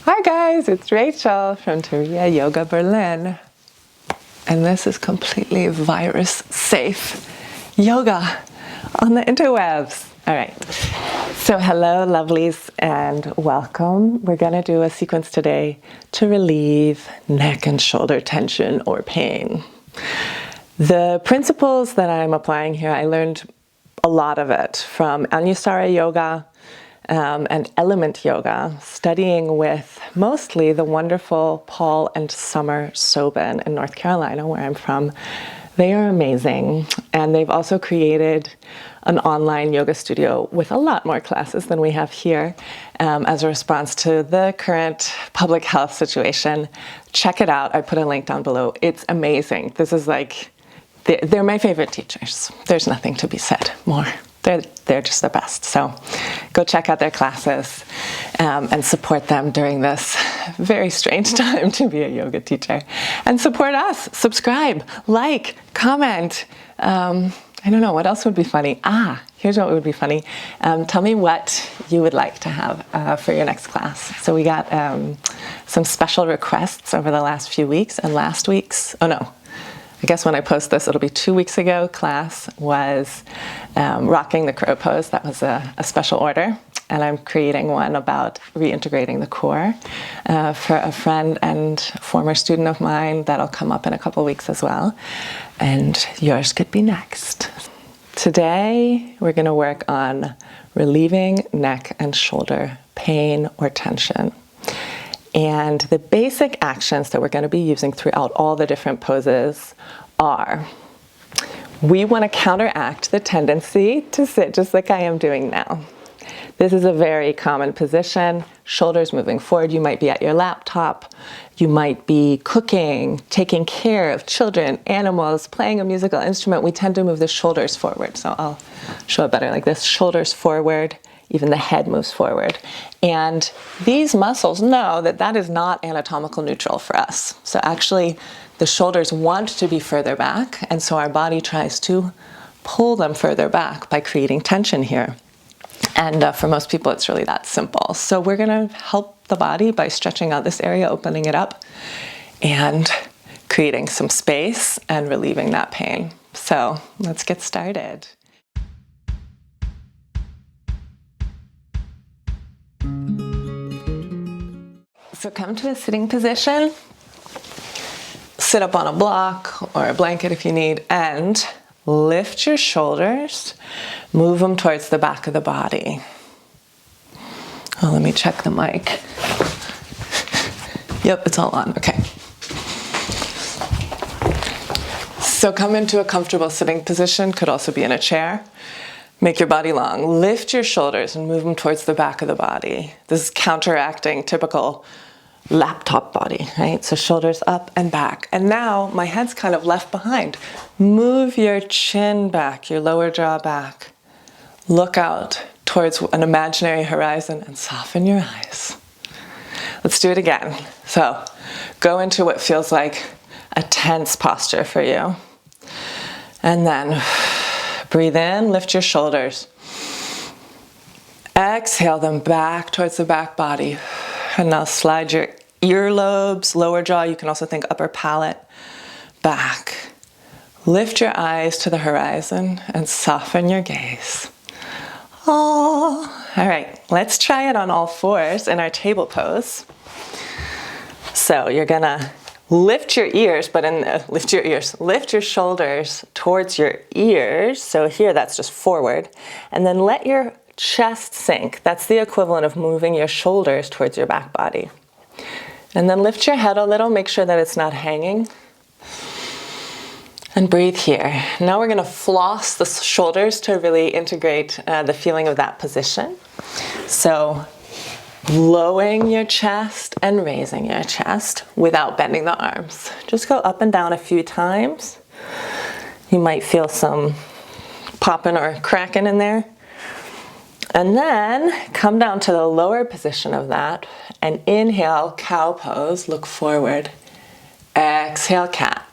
Hi guys, it's Rachel from Turiya Yoga Berlin, and this is completely virus-safe yoga on the interwebs. All right, so hello lovelies and welcome. We're gonna do a sequence today to relieve neck and shoulder tension or pain. The principles that I'm applying here, I learned a lot of it from Anusara Yoga and Element Yoga, studying with mostly the wonderful Paul and Sommer Sobin in North Carolina, where I'm from. They are amazing, and they've also created an online yoga studio with a lot more classes than we have here as a response to the current public health situation. Check it out. I put a link down below. It's amazing. This is like, they're my favorite teachers. There's nothing to be said more. They're just the best. So go check out their classes and support them during this very strange time to be a yoga teacher. And support us. Subscribe, like, comment. I don't know, what else would be funny? Here's what would be funny. Tell me what you would like to have for your next class. So we got some special requests over the last few weeks, and last week's, I guess when I post this, it'll be 2 weeks ago, class was rocking the crow pose. That was a special order. And I'm creating one about reintegrating the core for a friend and former student of mine. That'll come up in a couple weeks as well. And yours could be next. Today, we're going to work on relieving neck and shoulder pain or tension. And the basic actions that we're going to be using throughout all the different poses are, we want to counteract the tendency to sit just like I am doing now. This is a very common position, shoulders moving forward. You might be at your laptop, you might be cooking, taking care of children, animals, playing a musical instrument. We tend to move the shoulders forward. So I'll show it better like this, shoulders forward. Even the head moves forward. And these muscles know that that is not anatomical neutral for us. So actually, the shoulders want to be further back, and so our body tries to pull them further back by creating tension here. And for most people, it's really that simple. So we're going to help the body by stretching out this area, opening it up, and creating some space and relieving that pain. So let's get started. So come to a sitting position, sit up on a block or a blanket if you need, and lift your shoulders, move them towards the back of the body. Oh, let me check the mic. Yep, it's all on, okay. So come into a comfortable sitting position, could also be in a chair. Make your body long. Lift your shoulders and move them towards the back of the body. This is counteracting typical laptop body, right? So shoulders up and back. And now my head's kind of left behind. Move your chin back, your lower jaw back. Look out towards an imaginary horizon and soften your eyes. Let's do it again. So go into what feels like a tense posture for you. And then breathe in, lift your shoulders. Exhale them back towards the back body. And now slide your earlobes, lower jaw, you can also think upper palate, back. Lift your eyes to the horizon and soften your gaze. Oh, all right, let's try it on all fours in our table pose. So you're gonna lift your ears, lift your shoulders towards your ears. So here, that's just forward. And then let your chest sink. That's the equivalent of moving your shoulders towards your back body. And then lift your head a little, make sure that it's not hanging. And breathe here. Now we're going to floss the shoulders to really integrate the feeling of that position. So lowering your chest and raising your chest without bending the arms. Just go up and down a few times. You might feel some popping or cracking in there. And then come down to the lower position of that and inhale, cow pose, look forward. Exhale, cat.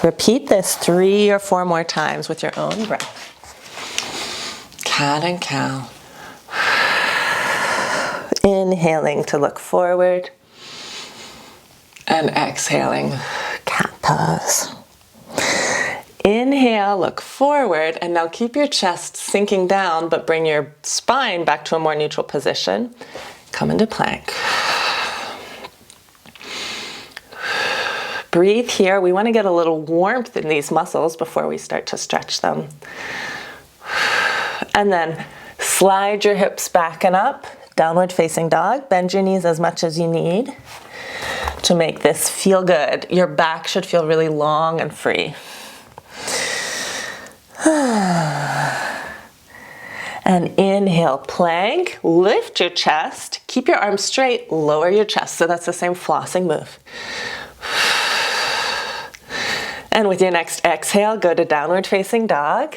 Repeat this 3 or 4 more times with your own breath. Cat and cow. Inhaling to look forward. And exhaling, cat pose. Inhale, look forward, and now keep your chest sinking down, but bring your spine back to a more neutral position. Come into plank. Breathe here. We want to get a little warmth in these muscles before we start to stretch them. And then slide your hips back and up, downward facing dog. Bend your knees as much as you need to make this feel good. Your back should feel really long and free. And inhale, plank, lift your chest, keep your arms straight, lower your chest. So that's the same flossing move. And with your next exhale, go to downward facing dog.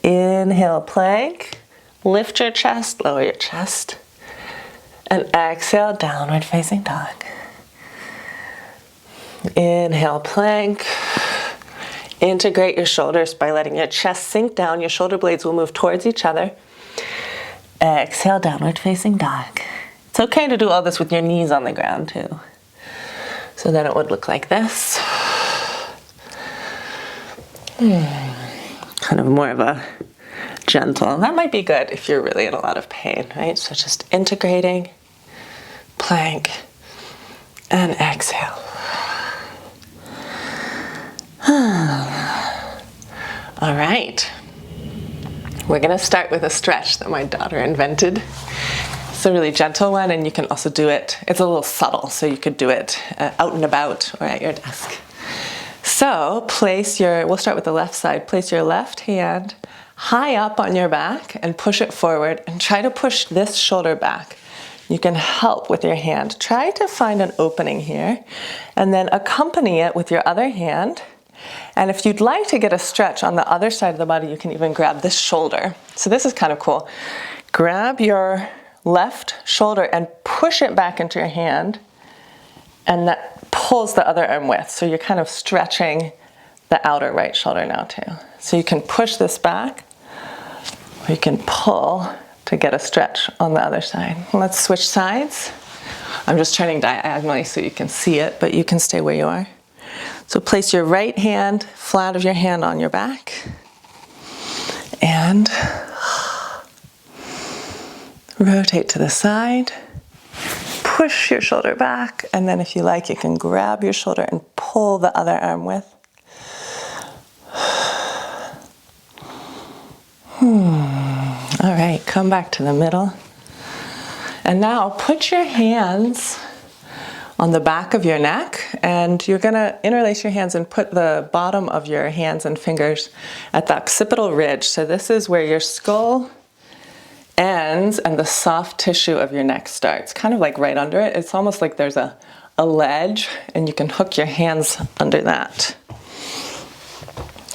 Inhale, plank, lift your chest, lower your chest. And exhale, downward facing dog. Inhale, plank. Integrate your shoulders by letting your chest sink down. Your shoulder blades will move towards each other. Exhale, downward facing dog. It's okay to do all this with your knees on the ground too. So then it would look like this. Kind of more of a gentle. That might be good if you're really in a lot of pain, right? So just integrating, plank, and exhale. All right. We're going to start with a stretch that my daughter invented. It's a really gentle one, and you can also do it, it's a little subtle, so you could do it out and about or at your desk. So we'll start with the left side. Place your left hand high up on your back and push it forward, and try to push this shoulder back. You can help with your hand. Try to find an opening here, and then accompany it with your other hand. And if you'd like to get a stretch on the other side of the body, you can even grab this shoulder. So this is kind of cool. Grab your left shoulder and push it back into your hand, and that pulls the other arm with. So you're kind of stretching the outer right shoulder now too. So you can push this back, or you can pull to get a stretch on the other side. Let's switch sides. I'm just turning diagonally so you can see it, but you can stay where you are. So place your right hand flat of your hand on your back, and rotate to the side, push your shoulder back, and then if you like, you can grab your shoulder and pull the other arm with. All right, come back to the middle. And now put your hands on the back of your neck, and you're gonna interlace your hands and put the bottom of your hands and fingers at the occipital ridge. So this is where your skull ends and the soft tissue of your neck starts, kind of like right under it. It's almost like there's a ledge, and you can hook your hands under that.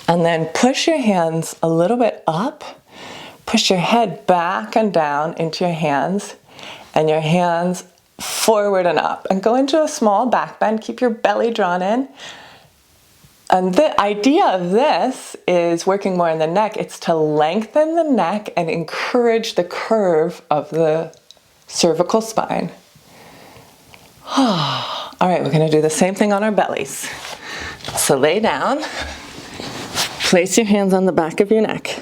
And then push your hands a little bit up, push your head back and down into your hands, and your hands forward and up, and go into a small back bend. Keep your belly drawn in. And the idea of this is working more in the neck. It's to lengthen the neck and encourage the curve of the cervical spine. All right, we're going to do the same thing on our bellies. So lay down, place your hands on the back of your neck,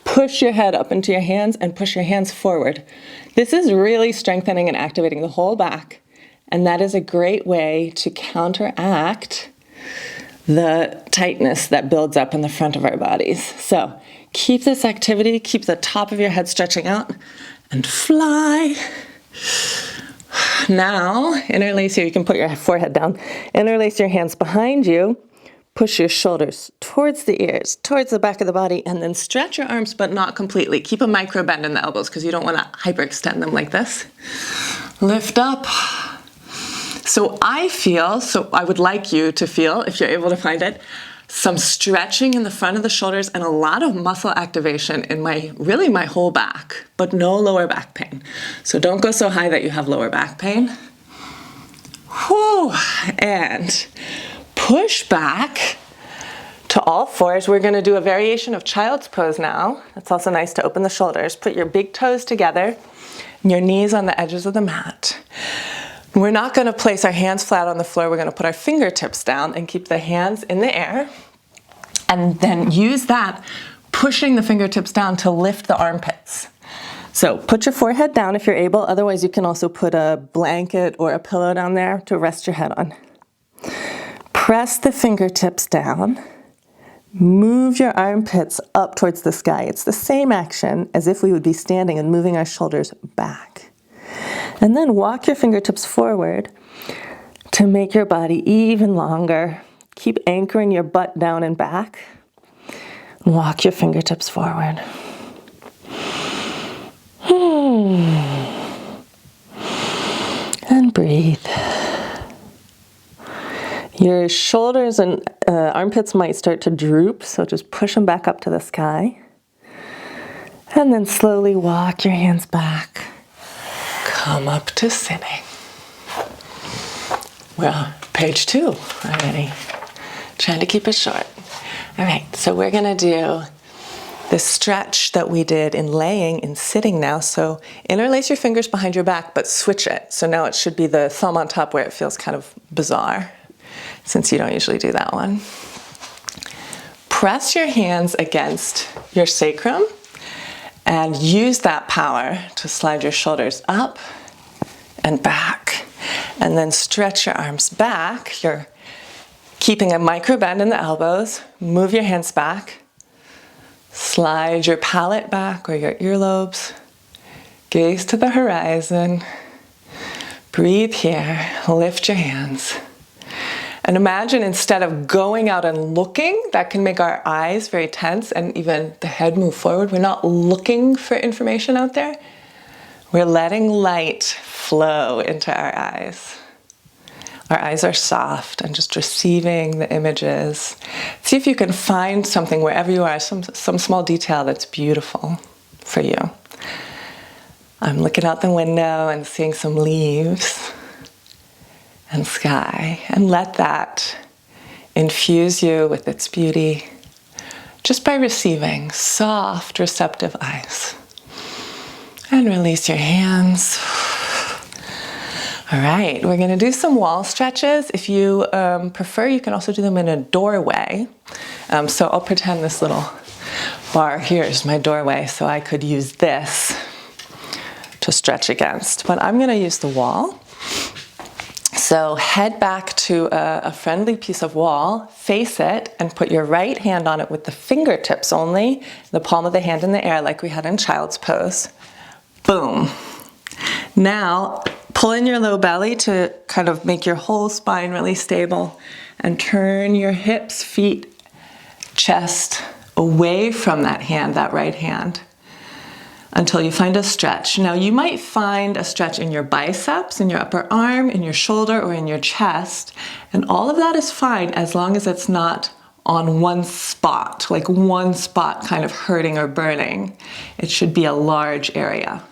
push your head up into your hands, and push your hands forward. This is really strengthening and activating the whole back, and that is a great way to counteract the tightness that builds up in the front of our bodies. So keep this activity, keep the top of your head stretching out, and fly. Now, interlace here. You can put your forehead down. Interlace your hands behind you. Push your shoulders towards the ears, towards the back of the body, and then stretch your arms, but not completely. Keep a micro bend in the elbows because you don't want to hyperextend them like this. Lift up. So I would like you to feel, if you're able to find it, some stretching in the front of the shoulders and a lot of muscle activation in my whole back, but no lower back pain. So don't go so high that you have lower back pain. Whew. And push back to to all fours. We're going to do a variation of child's pose now. It's also nice to open the shoulders. Put your big toes together and your knees on the edges of the mat. We're not going to place our hands flat on the floor. We're going to put our fingertips down and keep the hands in the air. And then use that, pushing the fingertips down to lift the armpits. So put your forehead down if you're able. Otherwise, you can also put a blanket or a pillow down there to rest your head on. Press the fingertips down. Move your armpits up towards the sky. It's the same action as if we would be standing and moving our shoulders back. And then walk your fingertips forward to make your body even longer. Keep anchoring your butt down and back. Walk your fingertips forward. And breathe. Your shoulders and armpits might start to droop, so just push them back up to the sky. And then slowly walk your hands back. Come up to sitting. Well, page 2 already. Trying to keep it short. All right, so we're gonna do this stretch that we did in laying and sitting now. So interlace your fingers behind your back, but switch it. So now it should be the thumb on top where it feels kind of bizarre, since you don't usually do that one. Press your hands against your sacrum and use that power to slide your shoulders up and back. And then stretch your arms back. You're keeping a micro bend in the elbows. Move your hands back. Slide your palate back or your earlobes. Gaze to the horizon. Breathe here. Lift your hands. And imagine instead of going out and looking, that can make our eyes very tense and even the head move forward. We're not looking for information out there. We're letting light flow into our eyes. Our eyes are soft and just receiving the images. See if you can find something wherever you are, some small detail that's beautiful for you. I'm looking out the window and seeing some leaves and sky, and let that infuse you with its beauty just by receiving soft, receptive eyes. And release your hands. All right, we're gonna do some wall stretches. If you prefer, you can also do them in a doorway. So I'll pretend this little bar here is my doorway, so I could use this to stretch against. But I'm gonna use the wall. So head back to a friendly piece of wall, face it, and put your right hand on it with the fingertips only, the palm of the hand in the air like we had in child's pose. Boom. Now, pull in your low belly to kind of make your whole spine really stable, and turn your hips, feet, chest away from that hand, that right hand, until you find a stretch. Now, you might find a stretch in your biceps, in your upper arm, in your shoulder, or in your chest, and all of that is fine as long as it's not on one spot, like one spot kind of hurting or burning. It should be a large area.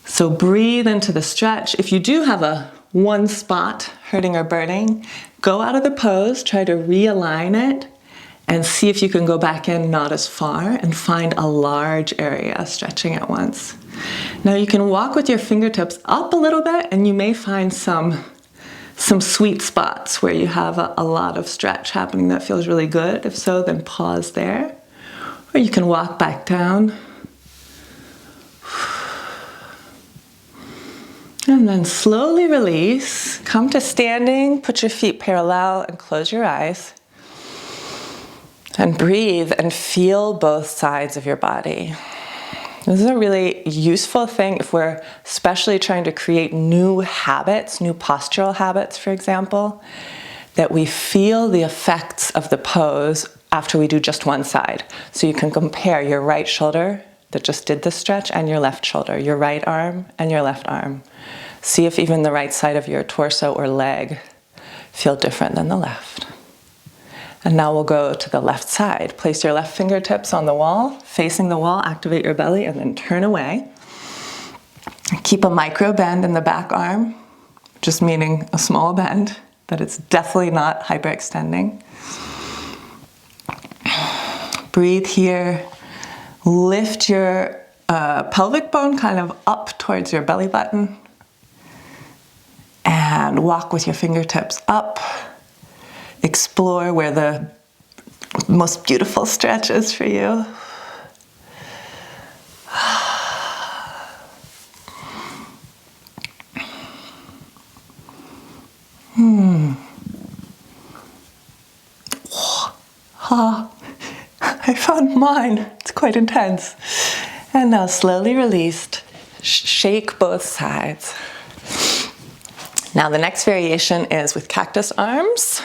So breathe into the stretch. If you do have a one spot hurting or burning, go out of the pose, try to realign it, and see if you can go back in not as far and find a large area stretching at once. Now you can walk with your fingertips up a little bit, and you may find some sweet spots where you have a lot of stretch happening that feels really good. If so, then pause there. Or you can walk back down. And then slowly release. Come to standing, put your feet parallel and close your eyes. And breathe and feel both sides of your body. This is a really useful thing if we're especially trying to create new habits, new postural habits, for example, that we feel the effects of the pose after we do just one side. So you can compare your right shoulder that just did the stretch and your left shoulder, your right arm and your left arm. See if even the right side of your torso or leg feel different than the left. And now we'll go to the left side. Place your left fingertips on the wall, facing the wall, activate your belly, and then turn away. Keep a micro bend in the back arm, just meaning a small bend, but it's definitely not hyperextending. Breathe here. Lift your pelvic bone kind of up towards your belly button. And walk with your fingertips up. Explore where the most beautiful stretch is for you. I found mine. It's quite intense. And now slowly released. Shake both sides. Now the next variation is with Cactus Arms.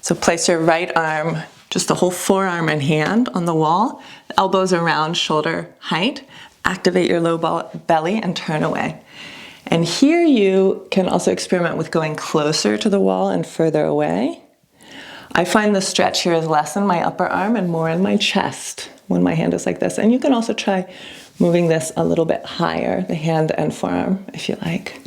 So place your right arm, just the whole forearm and hand on the wall, elbows around shoulder height. Activate your low belly and turn away. And here you can also experiment with going closer to the wall and further away. I find the stretch here is less in my upper arm and more in my chest when my hand is like this. And you can also try moving this a little bit higher, the hand and forearm, if you like.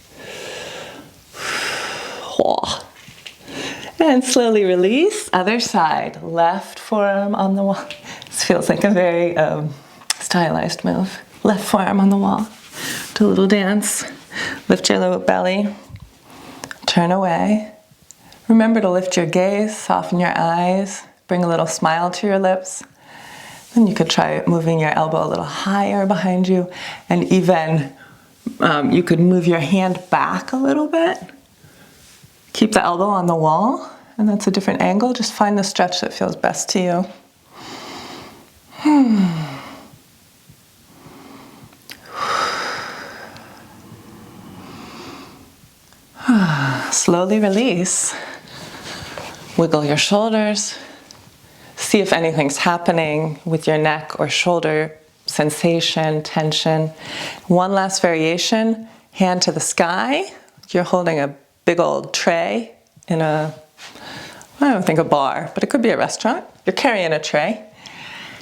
And slowly release, other side, left forearm on the wall. This feels like a very stylized move. Left forearm on the wall. Do a little dance. Lift your low belly. Turn away. Remember to lift your gaze, soften your eyes, bring a little smile to your lips. Then you could try moving your elbow a little higher behind you, and even you could move your hand back a little bit. Keep the elbow on the wall, and that's a different angle. Just find the stretch that feels best to you. Slowly release. Wiggle your shoulders. See if anything's happening with your neck or shoulder sensation, tension. One last variation, hand to the sky. You're holding a big old tray in I don't think a bar, but it could be a restaurant. You're carrying a tray.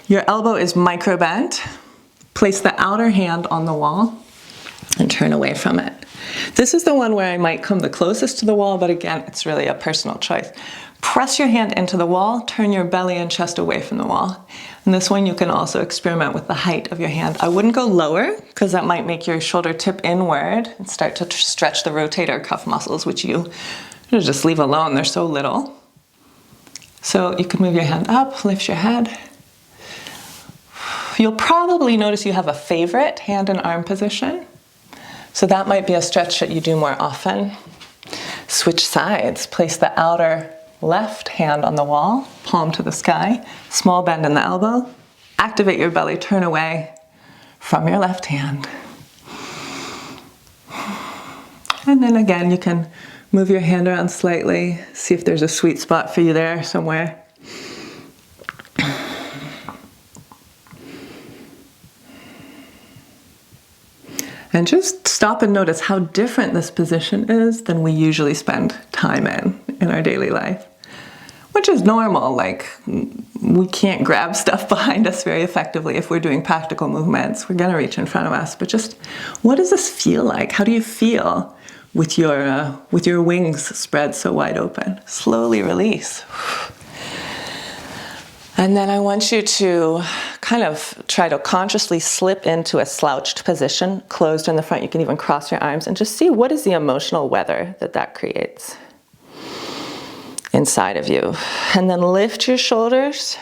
Your elbow is micro bent. Place the outer hand on the wall and turn away from it. This is the one where I might come the closest to the wall, but again, it's really a personal choice. Press your hand into the wall, turn your belly and chest away from the wall. And this one you can also experiment with the height of your hand. I wouldn't go lower because that might make your shoulder tip inward and start to stretch the rotator cuff muscles, which you just leave alone. They're so little. So you can move your hand up, lift your head. You'll probably notice you have a favorite hand and arm position. So that might be a stretch that you do more often. Switch sides. Place the outer left hand on the wall, palm to the sky, small bend in the elbow. Activate your belly, turn away from your left hand. And then again, you can move your hand around slightly, see if there's a sweet spot for you there somewhere. And just stop and notice how different this position is than we usually spend time in our daily life. Which is normal, like we can't grab stuff behind us very effectively if we're doing practical movements. We're gonna reach in front of us, but just what does this feel like? How do you feel with your wings spread so wide open? Slowly release. And then I want you to kind of try to consciously slip into a slouched position, closed in the front. You can even cross your arms and just see what is the emotional weather that creates inside of you. And then lift your shoulders,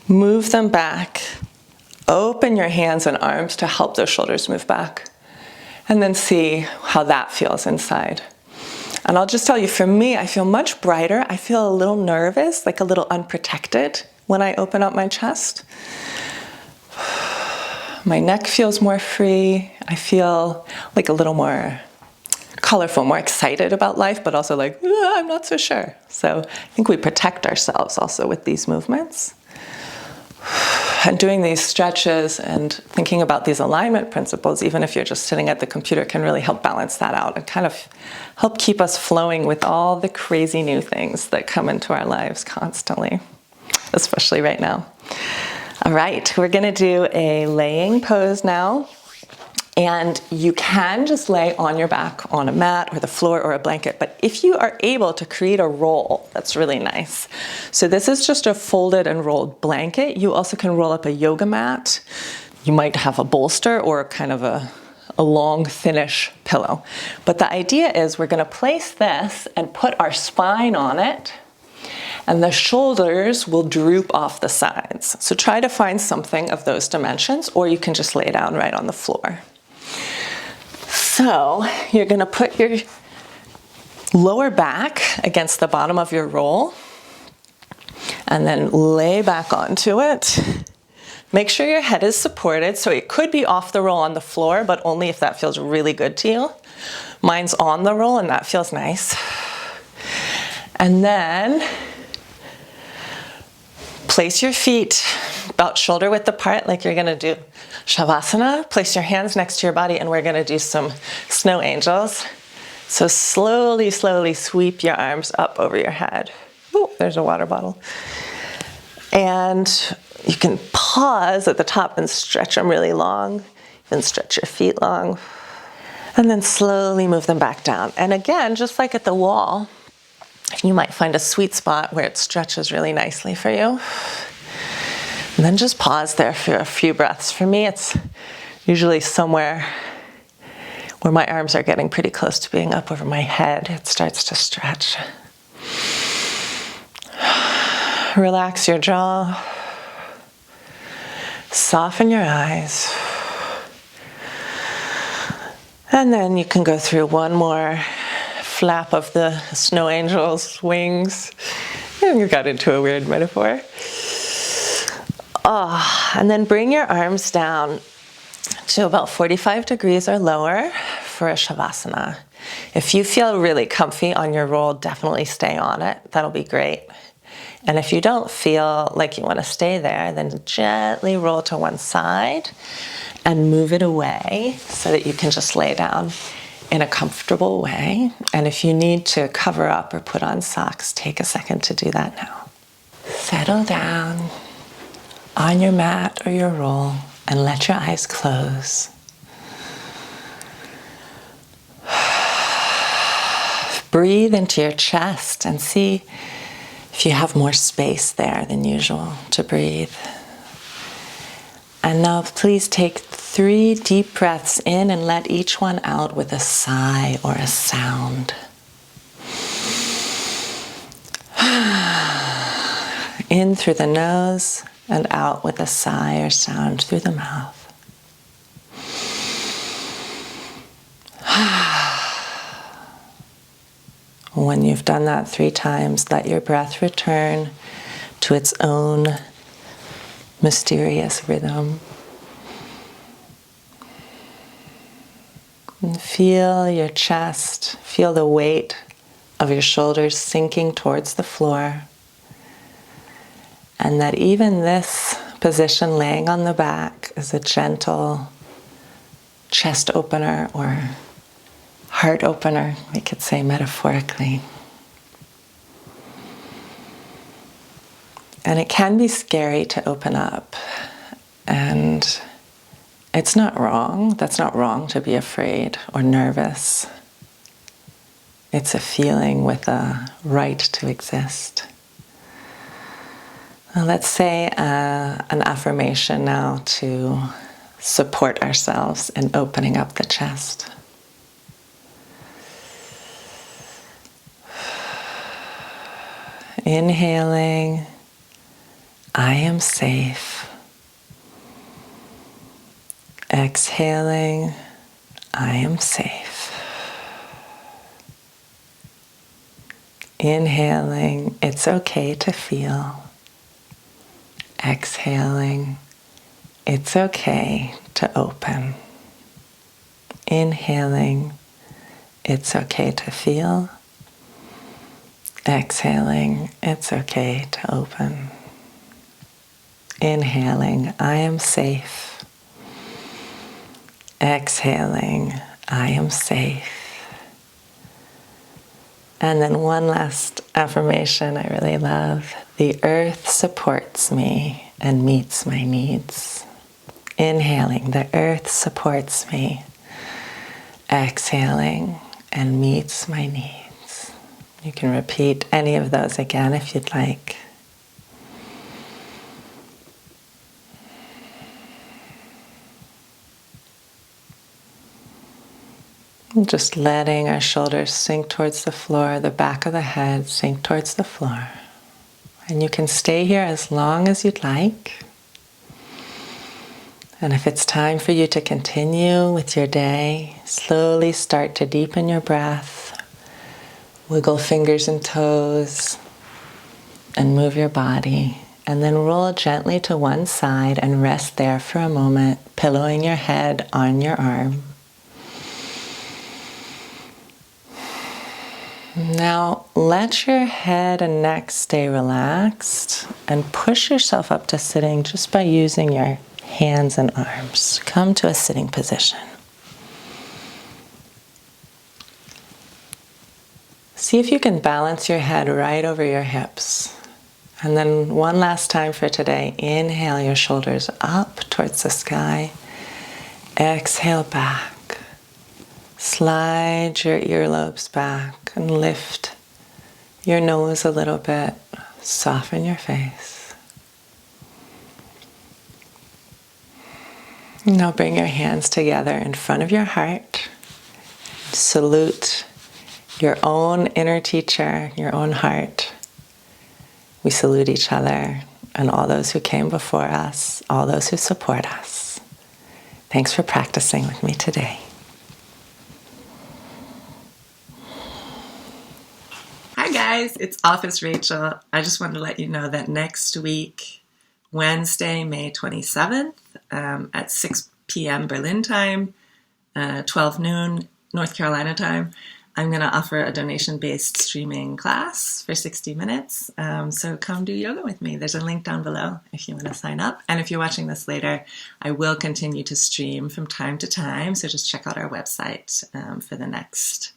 move them back, open your hands and arms to help those shoulders move back, and then see how that feels inside. And I'll just tell you, for me, I feel much brighter. I feel a little nervous, like a little unprotected when I open up my chest. My neck feels more free. I feel like a little more colorful, more excited about life, but also like, I'm not so sure. So I think we protect ourselves also with these movements. And doing these stretches and thinking about these alignment principles, even if you're just sitting at the computer, can really help balance that out and kind of help keep us flowing with all the crazy new things that come into our lives constantly, especially right now. All right, we're gonna do a laying pose now. And you can just lay on your back on a mat or the floor or a blanket, but if you are able to create a roll, that's really nice. So this is just a folded and rolled blanket. You also can roll up a yoga mat. You might have a bolster or kind of a long, thinnish pillow. But the idea is we're gonna place this and put our spine on it, and the shoulders will droop off the sides. So try to find something of those dimensions, or you can just lay down right on the floor. So you're gonna put your lower back against the bottom of your roll and then lay back onto it. Make sure your head is supported, so it could be off the roll on the floor, but only if that feels really good to you. Mine's on the roll and that feels nice. And then place your feet about shoulder width apart like you're gonna do Shavasana. Place your hands next to your body and we're gonna do some snow angels. So slowly, slowly sweep your arms up over your head. Ooh, there's a water bottle. And you can pause at the top and stretch them really long. Then stretch your feet long. And then slowly move them back down. And again, just like at the wall, you might find a sweet spot where it stretches really nicely for you. And then just pause there for a few breaths. For me, it's usually somewhere where my arms are getting pretty close to being up over my head. It starts to stretch. Relax your jaw. Soften your eyes. And then you can go through one more flap of the snow angel's wings. And you got into a weird metaphor. And then bring your arms down to about 45 degrees or lower for a Shavasana. If you feel really comfy on your roll, definitely stay on it. That'll be great. And if you don't feel like you want to stay there, then gently roll to one side and move it away so that you can just lay down in a comfortable way. And if you need to cover up or put on socks, take a second to do that now. Settle down on your mat or your roll and let your eyes close. Breathe into your chest and see if you have more space there than usual to breathe. And now please take 3 deep breaths in and let each one out with a sigh or a sound. In through the nose and out with a sigh or sound through the mouth. When you've done that 3 times, let your breath return to its own mysterious rhythm. And feel your chest, feel the weight of your shoulders sinking towards the floor. And that even this position, laying on the back, is a gentle chest opener or heart opener, we could say metaphorically. And it can be scary to open up. And it's not wrong. That's not wrong to be afraid or nervous. It's a feeling with a right to exist. Now let's say an affirmation now to support ourselves in opening up the chest. Inhaling, I am safe. Exhaling, I am safe. Inhaling, it's okay to feel. Exhaling, it's okay to open. Inhaling, it's okay to feel. Exhaling, it's okay to open. Inhaling, I am safe. Exhaling, I am safe. And then one last affirmation I really love. The earth supports me and meets my needs. Inhaling, the earth supports me. Exhaling, and meets my needs. You can repeat any of those again if you'd like. Just letting our shoulders sink towards the floor, the back of the head sink towards the floor. And you can stay here as long as you'd like. And if it's time for you to continue with your day, slowly start to deepen your breath, wiggle fingers and toes, and move your body. And then roll gently to one side and rest there for a moment, pillowing your head on your arm. Now let your head and neck stay relaxed and push yourself up to sitting just by using your hands and arms. Come to a sitting position. See if you can balance your head right over your hips. And then one last time for today, inhale your shoulders up towards the sky. Exhale back. Slide your earlobes back and lift your nose a little bit. Soften your face. Now bring your hands together in front of your heart. Salute your own inner teacher, your own heart. We salute each other and all those who came before us, all those who support us. Thanks for practicing with me today. Hi guys, it's Office Rachel. I just wanted to let you know that next week, Wednesday, May 27th, at 6 p.m. Berlin time, 12 noon North Carolina time, I'm going to offer a donation-based streaming class for 60 minutes. So come do yoga with me. There's a link down below if you want to sign up. And if you're watching this later, I will continue to stream from time to time. So just check out our website for the next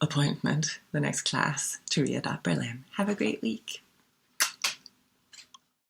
appointment, the next class, Turiya.Berlin. Have a great week.